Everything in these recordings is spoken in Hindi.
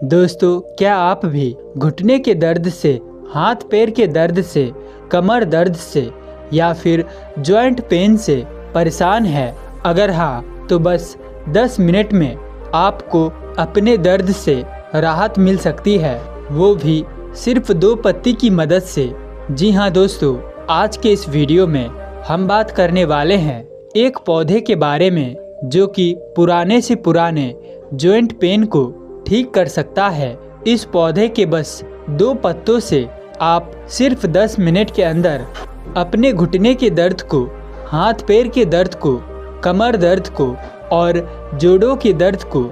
दोस्तों, क्या आप भी घुटने के दर्द से, हाथ पैर के दर्द से, कमर दर्द से या फिर जॉइंट पेन से परेशान हैं? अगर हाँ, तो बस 10 मिनट में आपको अपने दर्द से राहत मिल सकती है, वो भी सिर्फ 2 पत्ती की मदद से। जी हाँ दोस्तों, आज के इस वीडियो में हम बात करने वाले हैं एक पौधे के बारे में जो कि पुराने से पुराने जॉइंट पेन को ठीक कर सकता है। इस पौधे के बस 2 पत्तों से आप सिर्फ 10 मिनट के अंदर अपने घुटने के दर्द को, हाथ पैर के दर्द को, कमर दर्द को और जोड़ों के दर्द को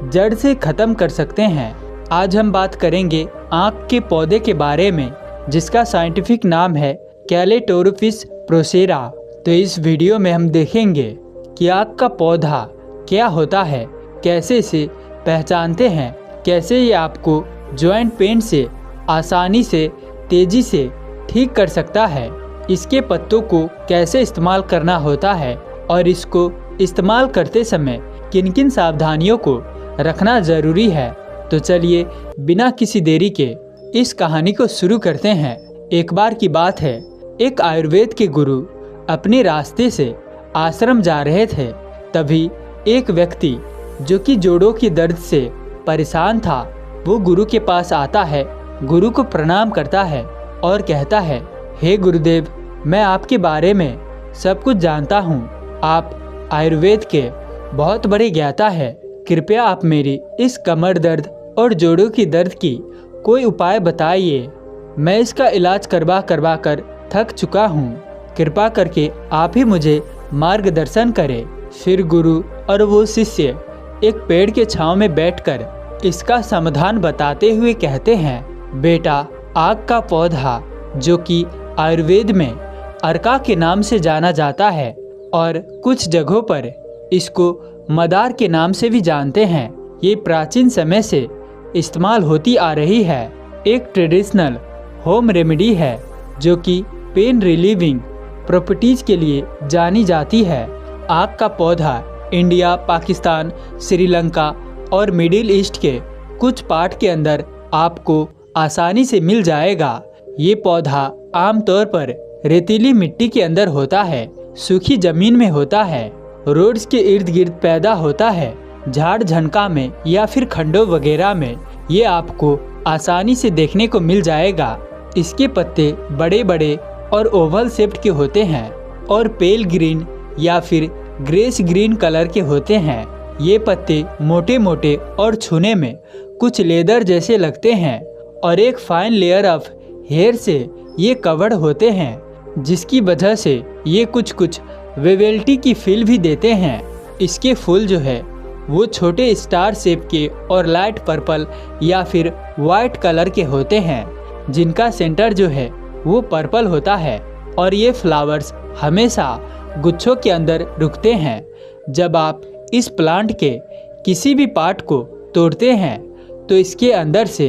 जड़ से ख़त्म कर सकते हैं। आज हम बात करेंगे आँख के पौधे के बारे में जिसका साइंटिफिक नाम है कैलेटोरोपिस प्रोसेरा। तो इस वीडियो में हम देखेंगे कि आँख का पौधा क्या होता है, कैसे इसे पहचानते हैं, कैसे ये आपको जॉइंट पेन से आसानी से, तेज़ी से ठीक कर सकता है, इसके पत्तों को कैसे इस्तेमाल करना होता है और इसको इस्तेमाल करते समय किन किन सावधानियों को रखना ज़रूरी है। तो चलिए बिना किसी देरी के इस कहानी को शुरू करते हैं। एक बार की बात है, एक आयुर्वेद के गुरु अपने रास्ते से आश्रम जा रहे थे। तभी एक व्यक्ति जो कि जोड़ों के दर्द से परेशान था, वो गुरु के पास आता है, गुरु को प्रणाम करता है और कहता है, हे गुरुदेव, मैं आपके बारे में सब कुछ जानता हूँ। आप आयुर्वेद के बहुत बड़े ज्ञाता है। कृपया आप मेरी इस कमर दर्द और जोड़ों की दर्द की कोई उपाय बताइए। मैं इसका इलाज करवा कर थक चुका हूँ। कृपा करके आप ही मुझे मार्गदर्शन करें। फिर गुरु और वो शिष्य एक पेड़ के छांव में बैठकर इसका समाधान बताते हुए कहते हैं, बेटा, आग का पौधा जो कि आयुर्वेद में अर्का के नाम से जाना जाता है और कुछ जगहों पर इसको मदार के नाम से भी जानते हैं, ये प्राचीन समय से इस्तेमाल होती आ रही है। एक ट्रेडिशनल होम रेमेडी है जो कि पेन रिलीविंग प्रॉपर्टीज के लिए जानी जाती है। आग का पौधा इंडिया, पाकिस्तान, श्रीलंका और मिडिल ईस्ट के कुछ पार्ट के अंदर आपको आसानी से मिल जाएगा। ये पौधा आमतौर पर रेतीली मिट्टी के अंदर होता है, सूखी जमीन में होता है, रोड्स के इर्द गिर्द पैदा होता है, झाड़ झनका में या फिर खंडों वगैरह में ये आपको आसानी से देखने को मिल जाएगा। इसके पत्ते बड़े बड़े और ओवल शेप्ड के होते हैं और पेल ग्रीन या फिर ग्रेस ग्रीन कलर के होते हैं। ये पत्ते मोटे मोटे और छूने में कुछ लेदर जैसे लगते हैं और एक फाइन लेयर ऑफ हेयर से ये कवर्ड होते हैं, जिसकी वजह से ये कुछ वेवेल्टी की फील भी देते हैं। इसके फूल जो है वो छोटे स्टार शेप के और लाइट पर्पल या फिर वाइट कलर के होते हैं, जिनका सेंटर जो है वो पर्पल होता है और ये फ्लावर्स हमेशा गुच्छों के अंदर रुकते हैं। जब आप इस प्लांट के किसी भी पार्ट को तोड़ते हैं तो इसके अंदर से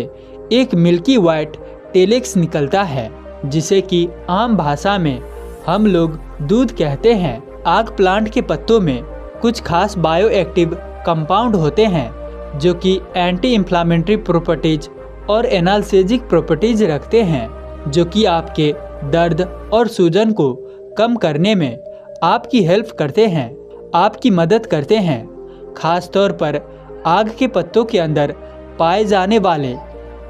एक मिल्की वाइट टेलेक्स निकलता है, जिसे कि आम भाषा में हम लोग दूध कहते हैं। आग प्लांट के पत्तों में कुछ खास बायो एक्टिव कंपाउंड होते हैं जो कि एंटी इन्फ्लामेटरी प्रॉपर्टीज और एनाल्जेसिक प्रॉपर्टीज रखते हैं, जो कि आपके दर्द और सूजन को कम करने में आपकी हेल्प करते हैं, आपकी मदद करते हैं। खास तौर पर आग के पत्तों के अंदर पाए जाने वाले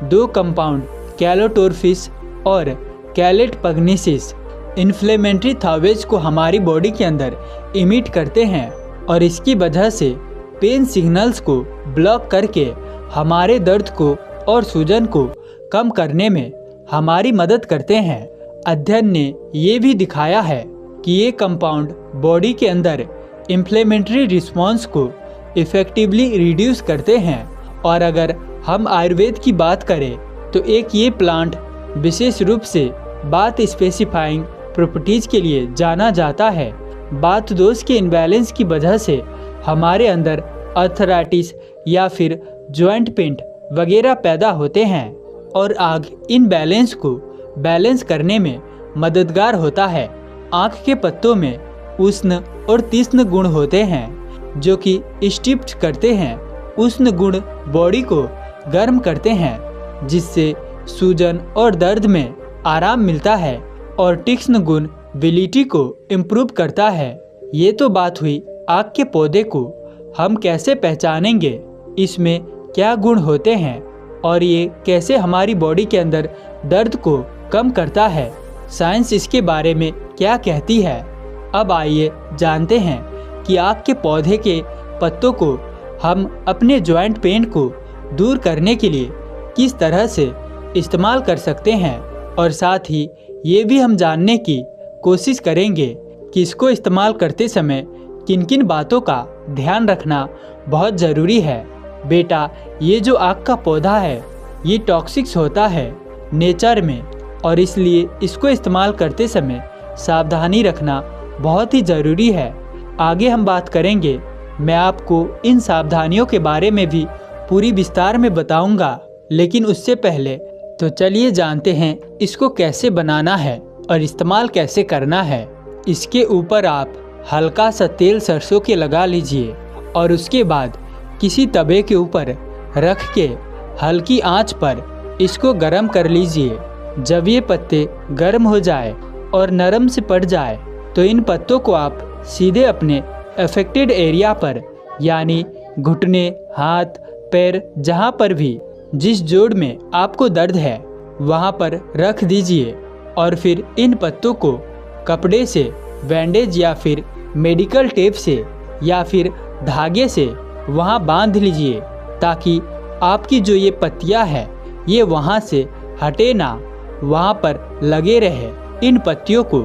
2 कंपाउंड कैलोटोरफिस और कैलेटपग्नेसिस इन्फ्लेमेटरी थॉवेज को हमारी बॉडी के अंदर इमिट करते हैं और इसकी वजह से पेन सिग्नल्स को ब्लॉक करके हमारे दर्द को और सूजन को कम करने में हमारी मदद करते हैं। अध्ययन ने ये भी दिखाया है कि ये कंपाउंड बॉडी के अंदर इन्फ्लेमेटरी रिस्पॉन्स को इफ़ेक्टिवली रिड्यूस करते हैं। और अगर हम आयुर्वेद की बात करें तो एक ये प्लांट विशेष रूप से बात स्पेसिफाइंग प्रॉपर्टीज के लिए जाना जाता है। बात दोष के इम्बैलेंस की वजह से हमारे अंदर आर्थराइटिस या फिर जॉइंट पेन वगैरह पैदा होते हैं और आग इन बैलेंस को बैलेंस करने में मददगार होता है। आँख के पत्तों में उष्ण और तीक्ष्ण गुण होते हैं जो कि स्टिप्ट करते हैं। उष्ण गुण बॉडी को गर्म करते हैं, जिससे सूजन और दर्द में आराम मिलता है और तीक्ष्ण गुण बिलिटी को इम्प्रूव करता है। ये तो बात हुई आक के पौधे को हम कैसे पहचानेंगे, इसमें क्या गुण होते हैं और ये कैसे हमारी बॉडी के अंदर दर्द को कम करता है, साइंस इसके बारे में क्या कहती है। अब आइए जानते हैं कि आक के पौधे के पत्तों को हम अपने जॉइंट पेन को दूर करने के लिए किस तरह से इस्तेमाल कर सकते हैं, और साथ ही ये भी हम जानने की कोशिश करेंगे कि इसको इस्तेमाल करते समय किन किन बातों का ध्यान रखना बहुत ज़रूरी है। बेटा, ये जो आक का पौधा है ये टॉक्सिक्स होता है नेचर में, और इसलिए इसको इस्तेमाल करते समय सावधानी रखना बहुत ही ज़रूरी है। आगे हम बात करेंगे, मैं आपको इन सावधानियों के बारे में भी पूरी विस्तार में बताऊंगा, लेकिन उससे पहले तो चलिए जानते हैं इसको कैसे बनाना है और इस्तेमाल कैसे करना है। इसके ऊपर आप हल्का सा तेल सरसों के लगा लीजिए और उसके बाद किसी तवे के ऊपर रख के हल्की आंच पर इसको गर्म कर लीजिए। जब ये पत्ते गर्म हो जाए और नरम से पड़ जाए तो इन पत्तों को आप सीधे अपने अफेक्टेड एरिया पर, यानी घुटने, हाथ, पैर, जहाँ पर भी जिस जोड़ में आपको दर्द है वहाँ पर रख दीजिए और फिर इन पत्तों को कपड़े से, बैंडेज या फिर मेडिकल टेप से या फिर धागे से वहाँ बांध लीजिए, ताकि आपकी जो ये पत्तियाँ है ये वहाँ से हटे ना, वहाँ पर लगे रहे। इन पत्तियों को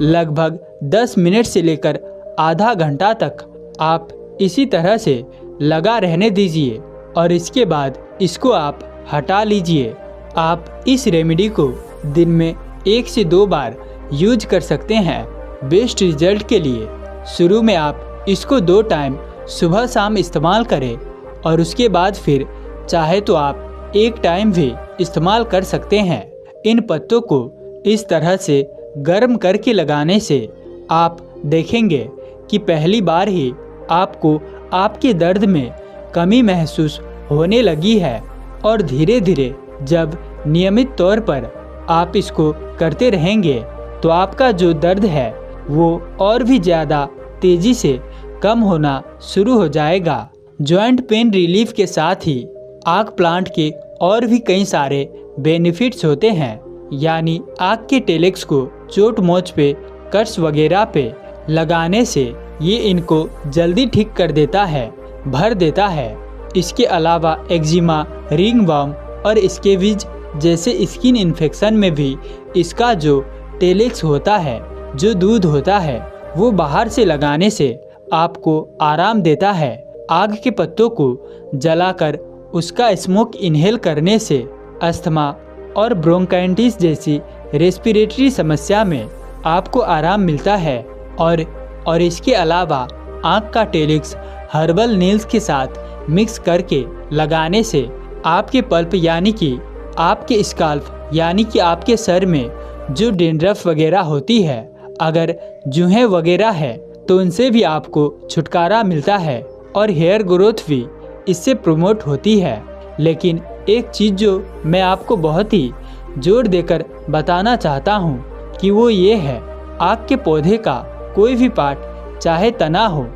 लगभग 10 मिनट से लेकर आधा घंटा तक आप इसी तरह से लगा रहने दीजिए और इसके बाद इसको आप हटा लीजिए। आप इस रेमेडी को दिन में 1 से 2 बार यूज कर सकते हैं बेस्ट रिजल्ट के लिए। शुरू में आप इसको 2 टाइम सुबह शाम इस्तेमाल करें और उसके बाद फिर चाहे तो आप 1 टाइम भी इस्तेमाल कर सकते हैं। इन पत्तों को इस तरह से गर्म करके लगाने से आप देखेंगे कि पहली बार ही आपको आपके दर्द में कमी महसूस होने लगी है, और धीरे धीरे जब नियमित तौर पर आप इसको करते रहेंगे तो आपका जो दर्द है वो और भी ज़्यादा तेज़ी से कम होना शुरू हो जाएगा। जॉइंट पेन रिलीफ के साथ ही आक प्लांट के और भी कई सारे बेनिफिट्स होते हैं, यानी आक के टेलेक्स को चोट मोच पे, कट्स वगैरह पे लगाने से ये इनको जल्दी ठीक कर देता है, भर देता है। इसके अलावा एक्जिमा, रिंगवर्म और स्केबिज जैसे स्किन इन्फेक्शन में भी इसका जो टेलेक्स होता है, जो दूध होता है, वो बाहर से लगाने से आपको आराम देता है। आग के पत्तों को जलाकर उसका स्मोक इनहेल करने से अस्थमा और ब्रोंकाइटिस जैसी रेस्पिरेटरी समस्या में आपको आराम मिलता है। और इसके अलावा आँख का टेलिक्स हर्बल नील्स के साथ मिक्स करके लगाने से आपके पल्प यानी कि आपके स्काल्प यानी कि आपके सर में जो डेंड्रफ वगैरह होती है, अगर जुहें वगैरह है तो उनसे भी आपको छुटकारा मिलता है और हेयर ग्रोथ भी इससे प्रमोट होती है। लेकिन एक चीज़ जो मैं आपको बहुत ही जोर देकर बताना चाहता हूँ कि वो ये है, आक के पौधे का कोई भी पार्ट, चाहे तना हो,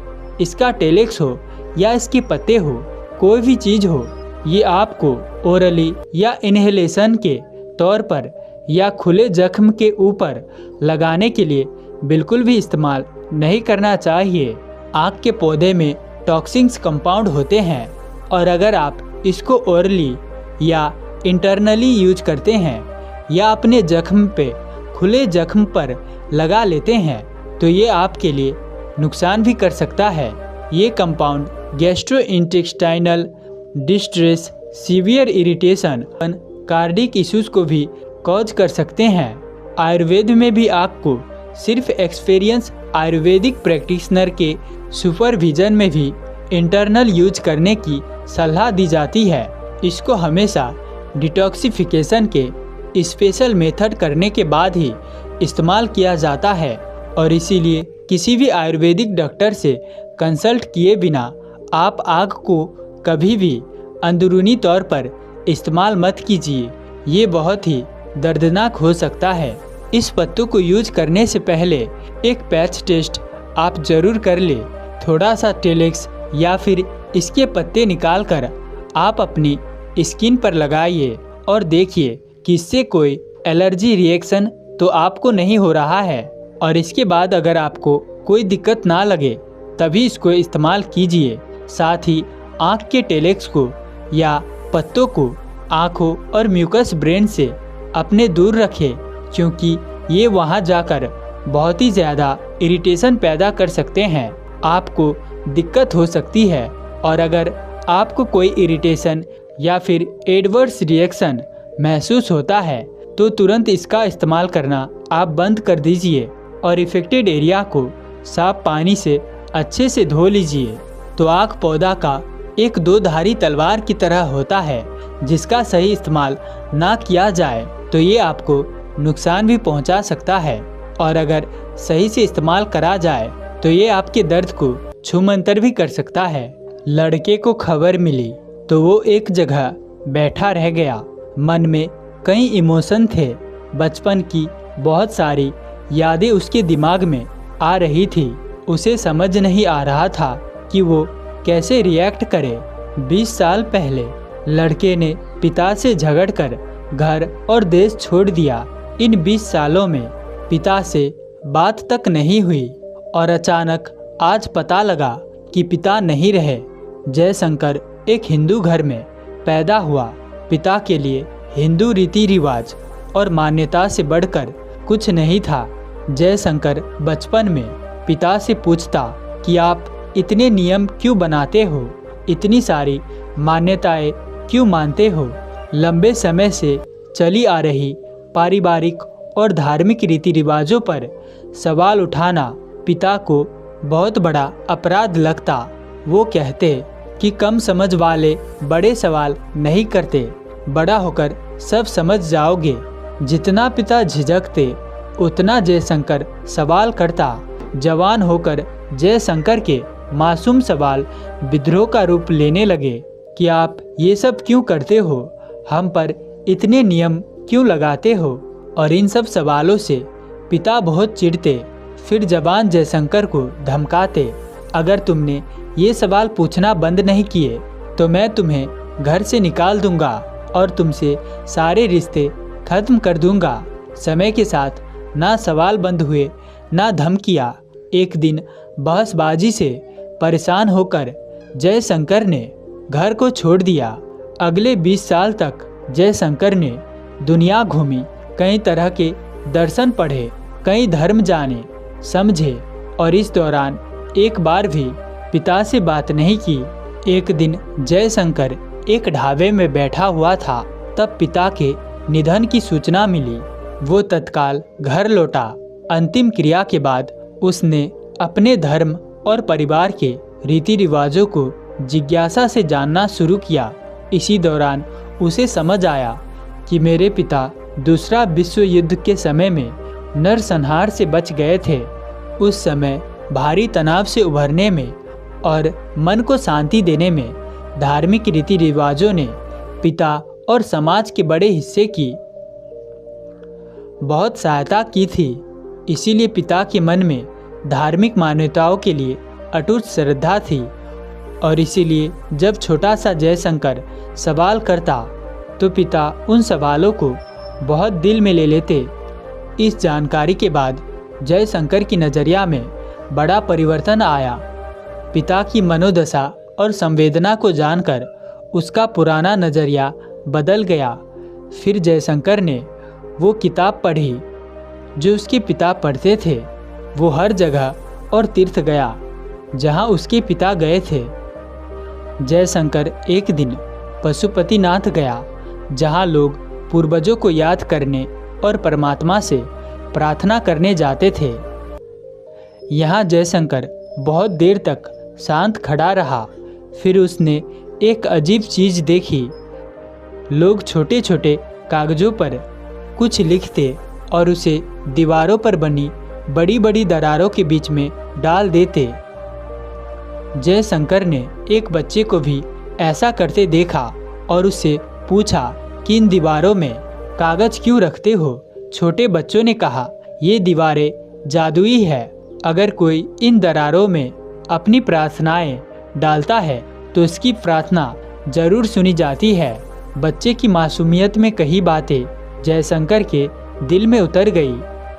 इसका टेलेक्स हो या इसके पत्ते हो, कोई भी चीज़ हो, ये आपको ओरली या इन्हेलेशन के तौर पर या खुले जख्म के ऊपर लगाने के लिए बिल्कुल भी इस्तेमाल नहीं करना चाहिए। आक के पौधे में टॉक्सिन्स कंपाउंड होते हैं और अगर आप इसको ओरली या इंटरनली यूज करते हैं या अपने जख्म पे, खुले जख्म पर लगा लेते हैं तो ये आपके लिए नुकसान भी कर सकता है। ये compound gastrointestinal distress, severe irritation, cardiac issues को भी कॉज कर सकते हैं। आयुर्वेद में भी आक को सिर्फ एक्सपीरियंस आयुर्वेदिक प्रैक्टिशनर के सुपरविजन में भी इंटरनल यूज करने की सलाह दी जाती है। इसको हमेशा डिटॉक्सिफिकेशन के स्पेशल मेथड करने के बाद ही इस्तेमाल किया जाता है और इसीलिए किसी भी आयुर्वेदिक डॉक्टर से कंसल्ट किए बिना आप आग को कभी भी अंदरूनी तौर पर इस्तेमाल मत कीजिए, ये बहुत ही दर्दनाक हो सकता है। इस पत्तों को यूज करने से पहले एक पैच टेस्ट आप जरूर कर ले। थोड़ा सा टेलेक्स या फिर इसके पत्ते निकाल कर आप अपनी स्किन पर लगाइए और देखिए कि इससे कोई एलर्जी रिएक्शन तो आपको नहीं हो रहा है। और इसके बाद अगर आपको कोई दिक्कत ना लगे तभी इसको इस्तेमाल कीजिए। साथ ही आँख के टेलेक्स को या पत्तों को आँखों और म्यूकस ब्रेन से अपने दूर रखें, क्योंकि ये वहाँ जाकर बहुत ही ज़्यादा इरिटेशन पैदा कर सकते हैं। आपको दिक्कत हो सकती है। और अगर आपको कोई इरिटेशन या फिर एडवर्स रिएक्शन महसूस होता है तो तुरंत इसका इस्तेमाल करना आप बंद कर दीजिए और इफेक्टेड एरिया को साफ पानी से अच्छे से धो लीजिए। तो आँख पौधा का एक दो धारी तलवार की तरह होता है, जिसका सही इस्तेमाल ना किया जाए तो ये आपको नुकसान भी पहुंचा सकता है, और अगर सही से इस्तेमाल करा जाए तो ये आपके दर्द को छूमंतर भी कर सकता है। लड़के को खबर मिली तो वो एक जगह बैठा रह गया। मन में कई इमोशन थे। बचपन की बहुत सारी यादें उसके दिमाग में आ रही थी। उसे समझ नहीं आ रहा था कि वो कैसे रिएक्ट करे। 20 साल पहले लड़के ने पिता से झगड़कर घर और देश छोड़ दिया। इन 20 सालों में पिता से बात तक नहीं हुई और अचानक आज पता लगा कि पिता नहीं रहे। जयशंकर एक हिंदू घर में पैदा हुआ। पिता के लिए हिंदू रीति रिवाज और मान्यता से बढ़कर कुछ नहीं था। जयशंकर बचपन में पिता से पूछता कि आप इतने नियम क्यों बनाते हो, इतनी सारी मान्यताएं क्यों मानते हो। लंबे समय से चली आ रही पारिवारिक और धार्मिक रीति रिवाजों पर सवाल उठाना पिता को बहुत बड़ा अपराध लगता। वो कहते कि कम समझ वाले बड़े सवाल नहीं करते, बड़ा होकर सब समझ जाओगे। जितना पिता झिझकते उतना जयशंकर सवाल करता। जवान होकर जयशंकर के मासूम सवाल विद्रोह का रूप लेने लगे कि आप ये सब क्यों करते हो, हम पर इतने नियम क्यों लगाते हो। और इन सब सवालों से पिता बहुत चिढ़ते। फिर जवान जयशंकर को धमकाते, अगर तुमने ये सवाल पूछना बंद नहीं किए तो मैं तुम्हें घर से निकाल दूंगा और तुमसे सारे रिश्ते खत्म कर दूंगा। समय के साथ ना सवाल बंद हुए ना धमकियाँ। एक दिन बहसबाजी से परेशान होकर जयशंकर ने घर को छोड़ दिया। अगले 20 साल तक जयशंकर ने दुनिया घूमी, कई तरह के दर्शन पढ़े, कई धर्म जाने समझे, और इस दौरान एक बार भी पिता से बात नहीं की। एक दिन जयशंकर एक ढाबे में बैठा हुआ था, तब पिता के निधन की सूचना मिली। वो तत्काल घर लौटा। अंतिम क्रिया के बाद उसने अपने धर्म और परिवार के रीति रिवाजों को जिज्ञासा से जानना शुरू किया। इसी दौरान उसे समझ आया कि मेरे पिता दूसरा विश्व युद्ध के समय में नरसंहार से बच गए थे। उस समय भारी तनाव से उभरने में और मन को शांति देने में धार्मिक रीति रिवाजों ने पिता और समाज के बड़े हिस्से की बहुत सहायता की थी। इसीलिए पिता के मन में धार्मिक मान्यताओं के लिए अटूट श्रद्धा थी, और इसीलिए जब छोटा सा जयशंकर सवाल करता तो पिता उन सवालों को बहुत दिल में ले लेते। इस जानकारी के बाद जयशंकर की नज़रिया में बड़ा परिवर्तन आया। पिता की मनोदशा और संवेदना को जानकर उसका पुराना नज़रिया बदल गया। फिर जयशंकर ने वो किताब पढ़ी जो उसके पिता पढ़ते थे। वो हर जगह और तीर्थ गया जहाँ उसके पिता गए थे। जयशंकर एक दिन पशुपतिनाथ गया, जहाँ लोग पूर्वजों को याद करने और परमात्मा से प्रार्थना करने जाते थे। यहाँ जयशंकर बहुत देर तक शांत खड़ा रहा। फिर उसने एक अजीब चीज़ देखी। लोग छोटे छोटे कागज़ों पर कुछ लिखते और उसे दीवारों पर बनी बड़ी बड़ी दरारों के बीच में डाल देते। जयशंकर ने एक बच्चे को भी ऐसा करते देखा और उसे पूछा कि इन दीवारों में कागज क्यों रखते हो। छोटे बच्चों ने कहा, ये दीवारें जादुई है। अगर कोई इन दरारों में अपनी प्रार्थनाएं डालता है तो उसकी प्रार्थना जरूर सुनी जाती है। बच्चे की मासूमियत में कही बातें जयशंकर के दिल में उतर गई।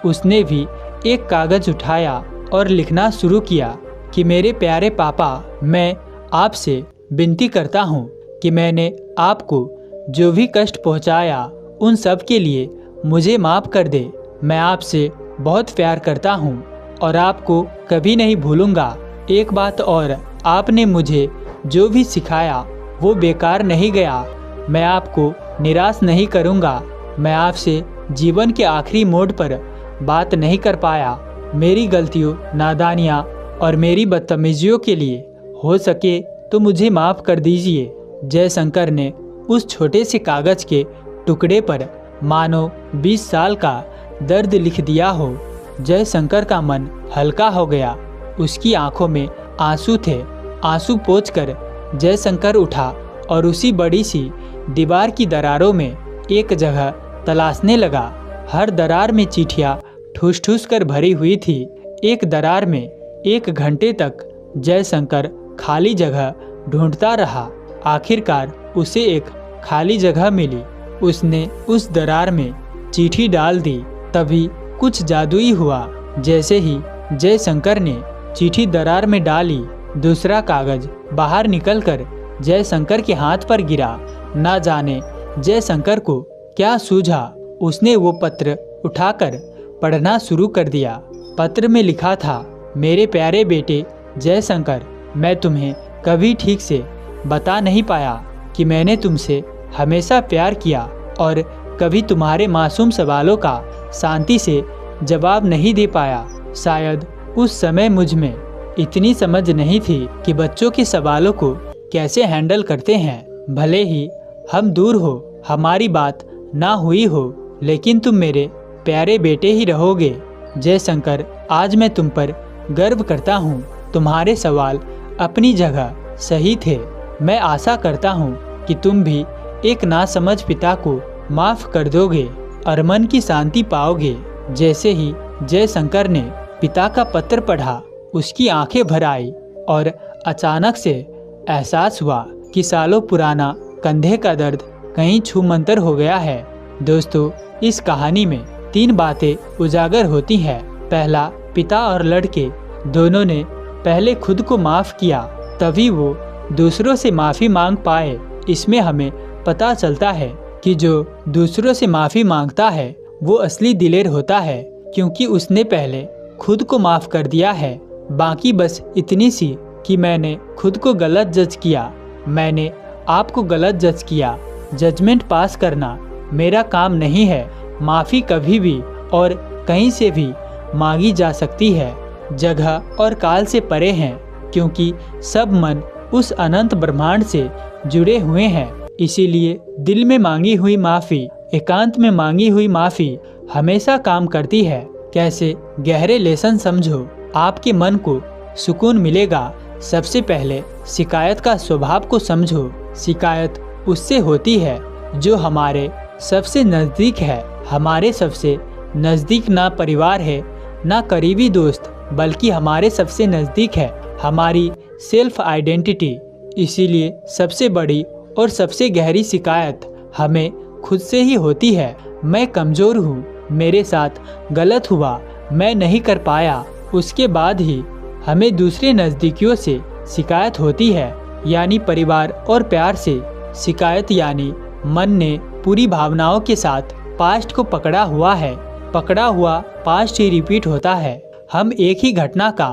उसने भी एक कागज उठाया और लिखना शुरू किया कि मेरे प्यारे पापा, मैं आपसे विनती करता हूँ कि मैंने आपको जो भी कष्ट पहुँचाया उन सब के लिए मुझे माफ़ कर दे। मैं आपसे बहुत प्यार करता हूँ और आपको कभी नहीं भूलूंगा। एक बात और, आपने मुझे जो भी सिखाया वो बेकार नहीं गया। मैं आपको निराश नहीं करूंगा। मैं आपसे जीवन के आखिरी मोड़ पर बात नहीं कर पाया। मेरी गलतियों, नादानियाँ और मेरी बदतमीजियों के लिए हो सके तो मुझे माफ़ कर दीजिए। जयशंकर ने उस छोटे से कागज के टुकड़े पर मानो 20 साल का दर्द लिख दिया हो। जयशंकर का मन हल्का हो गया। उसकी आंखों में आंसू थे। आंसू पोंछकर जयशंकर उठा और उसी बड़ी सी दीवार की दरारों में एक जगह तलाशने लगा। हर दरार में चिट्ठियाँ ठूस ठूस कर भरी हुई थी। एक दरार में 1 घंटे तक जयशंकर खाली जगह ढूंढता रहा। आखिरकार उसे एक खाली जगह मिली। उसने उस दरार में चिट्ठी डाल दी। तभी कुछ जादुई हुआ। जैसे ही जयशंकर ने चिट्ठी दरार में डाली, दूसरा कागज बाहर निकलकर जयशंकर के हाथ पर गिरा। ना जाने जयशंकर को क्या सूझा, उसने वो पत्र उठाकर पढ़ना शुरू कर दिया। पत्र में लिखा था, मेरे प्यारे बेटे जयशंकर, मैं तुम्हें कभी ठीक से बता नहीं पाया कि मैंने तुमसे हमेशा प्यार किया और कभी तुम्हारे मासूम सवालों का शांति से जवाब नहीं दे पाया। शायद उस समय मुझ में इतनी समझ नहीं थी कि बच्चों के सवालों को कैसे हैंडल करते हैं। भले ही हम दूर हो, हमारी बात ना हुई हो, लेकिन तुम मेरे प्यारे बेटे ही रहोगे। जयशंकर, आज मैं तुम पर गर्व करता हूँ। तुम्हारे सवाल अपनी जगह सही थे। मैं आशा करता हूँ कि तुम भी एक नासमझ पिता को माफ़ कर दोगे और मन की शांति पाओगे। जैसे ही जयशंकर ने पिता का पत्र पढ़ा, उसकी आंखें भर आई और अचानक से एहसास हुआ कि सालों पुराना कंधे का दर्द कहीं छूमंतर हो गया है। दोस्तों, इस कहानी में 3 बातें उजागर होती हैं। पहला, पिता और लड़के दोनों ने पहले खुद को माफ़ किया, तभी वो दूसरों से माफ़ी मांग पाए। इसमें हमें पता चलता है कि जो दूसरों से माफ़ी मांगता है वो असली दिलेर होता है, क्योंकि उसने पहले खुद को माफ़ कर दिया है। बाकी बस इतनी सी कि मैंने खुद को गलत जज किया, मैंने आपको गलत जज किया। जजमेंट पास करना मेरा काम नहीं है। माफ़ी कभी भी और कहीं से भी मांगी जा सकती है। जगह और काल से परे हैं, क्योंकि सब मन उस अनंत ब्रह्मांड से जुड़े हुए हैं। इसीलिए दिल में मांगी हुई माफ़ी, एकांत में मांगी हुई माफ़ी हमेशा काम करती है। कैसे गहरे लेसन समझो, आपके मन को सुकून मिलेगा। सबसे पहले शिकायत का स्वभाव को समझो। शिकायत उससे होती है जो हमारे सबसे नज़दीक है। हमारे सबसे नज़दीक ना परिवार है, ना करीबी दोस्त, बल्कि हमारे सबसे नज़दीक है हमारी सेल्फ आइडेंटिटी। इसीलिए सबसे बड़ी और सबसे गहरी शिकायत हमें खुद से ही होती है। मैं कमज़ोर हूँ, मेरे साथ गलत हुआ, मैं नहीं कर पाया। उसके बाद ही हमें दूसरे नज़दीकियों से शिकायत होती है, यानी परिवार और प्यार से। शिकायत यानी मन ने पूरी भावनाओं के साथ पास्ट को पकड़ा हुआ है। पकड़ा हुआ पास्ट ही रिपीट होता है। हम एक ही घटना का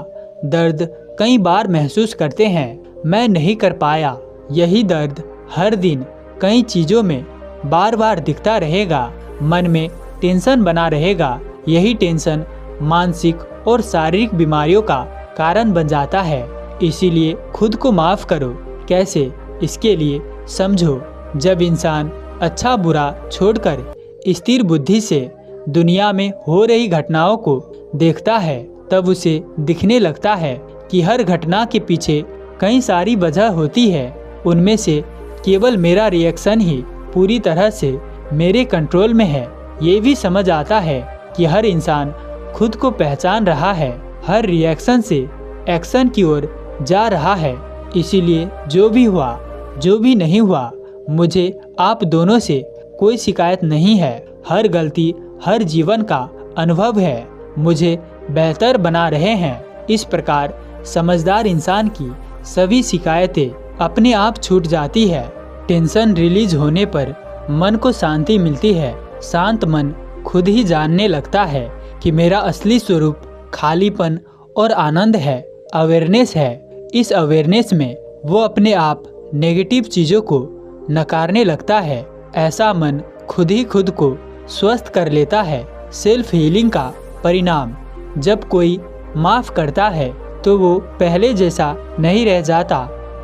दर्द कई बार महसूस करते हैं। मैं नहीं कर पाया, यही दर्द हर दिन कई चीज़ों में बार बार दिखता रहेगा। मन में टेंशन बना रहेगा। यही टेंशन मानसिक और शारीरिक बीमारियों का कारण बन जाता है। इसीलिए खुद को माफ़ करो। कैसे, इसके लिए समझो। जब इंसान अच्छा बुरा छोड़कर स्थिर बुद्धि से दुनिया में हो रही घटनाओं को देखता है, तब उसे दिखने लगता है कि हर घटना के पीछे कई सारी वजह होती है। उनमें से केवल मेरा रिएक्शन ही पूरी तरह से मेरे कंट्रोल में है। ये भी समझ आता है कि हर इंसान खुद को पहचान रहा है, हर रिएक्शन से एक्शन की ओर जा रहा है। इसीलिए जो भी हुआ, जो भी नहीं हुआ, मुझे आप दोनों से कोई शिकायत नहीं है। हर गलती हर जीवन का अनुभव है, मुझे बेहतर बना रहे हैं। इस प्रकार समझदार इंसान की सभी शिकायतें अपने आप छूट जाती है। टेंशन रिलीज होने पर मन को शांति मिलती है। शांत मन खुद ही जानने लगता है कि मेरा असली स्वरूप खालीपन और आनंद है, अवेयरनेस है। इस अवेयरनेस में वो अपने आप नेगेटिव चीज़ों को नकारने लगता है। ऐसा मन खुद ही खुद को स्वस्थ कर लेता है। सेल्फ हीलिंग का परिणाम, जब कोई माफ़ करता है तो वो पहले जैसा नहीं रह जाता।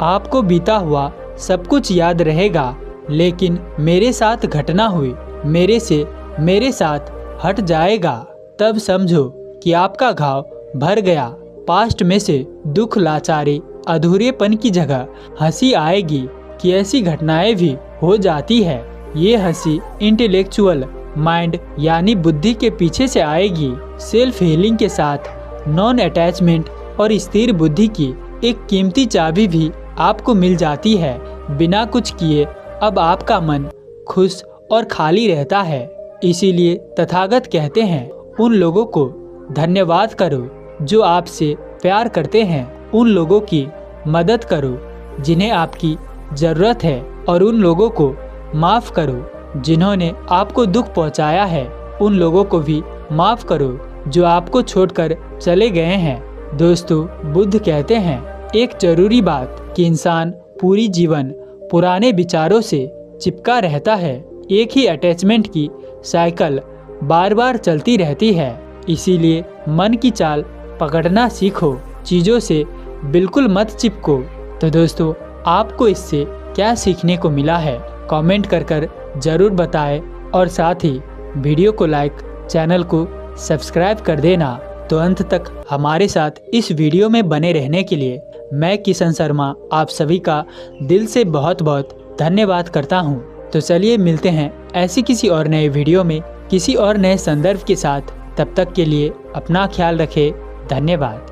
आपको बीता हुआ सब कुछ याद रहेगा, लेकिन मेरे साथ घटना हुई मेरे साथ हट जाएगा। तब समझो कि आपका घाव भर गया। पास्ट में से दुख, लाचारी, अधूरेपन की जगह हंसी आएगी कि ऐसी घटनाएं भी हो जाती है। ये हंसी इंटेलेक्चुअल माइंड यानी बुद्धि के पीछे से आएगी। सेल्फ हीलिंग के साथ नॉन अटैचमेंट और स्थिर बुद्धि की एक कीमती चाबी भी आपको मिल जाती है। बिना कुछ किए अब आपका मन खुश और खाली रहता है। इसीलिए तथागत कहते हैं, उन लोगों को धन्यवाद करो जो आपसे प्यार करते हैं, उन लोगों की मदद करो जिन्हें आपकी ज़रूरत है, और उन लोगों को माफ़ करो जिन्होंने आपको दुख पहुंचाया है। उन लोगों को भी माफ़ करो जो आपको छोड़कर चले गए हैं। दोस्तों, बुद्ध कहते हैं, एक जरूरी बात कि इंसान पूरी जीवन पुराने विचारों से चिपका रहता है। एक ही अटैचमेंट की साइकिल बार बार चलती रहती है। इसीलिए मन की चाल पकड़ना सीखो, चीज़ों से बिल्कुल मत चिपको। तो दोस्तों, आपको इससे क्या सीखने को मिला है कमेंट कर ज़रूर बताएं, और साथ ही वीडियो को लाइक, चैनल को सब्सक्राइब कर देना। तो अंत तक हमारे साथ इस वीडियो में बने रहने के लिए मैं किशन शर्मा आप सभी का दिल से बहुत बहुत धन्यवाद करता हूँ। तो चलिए मिलते हैं ऐसी किसी और नए वीडियो में किसी और नए संदर्भ के साथ। तब तक के लिए अपना ख्याल रखें। धन्यवाद।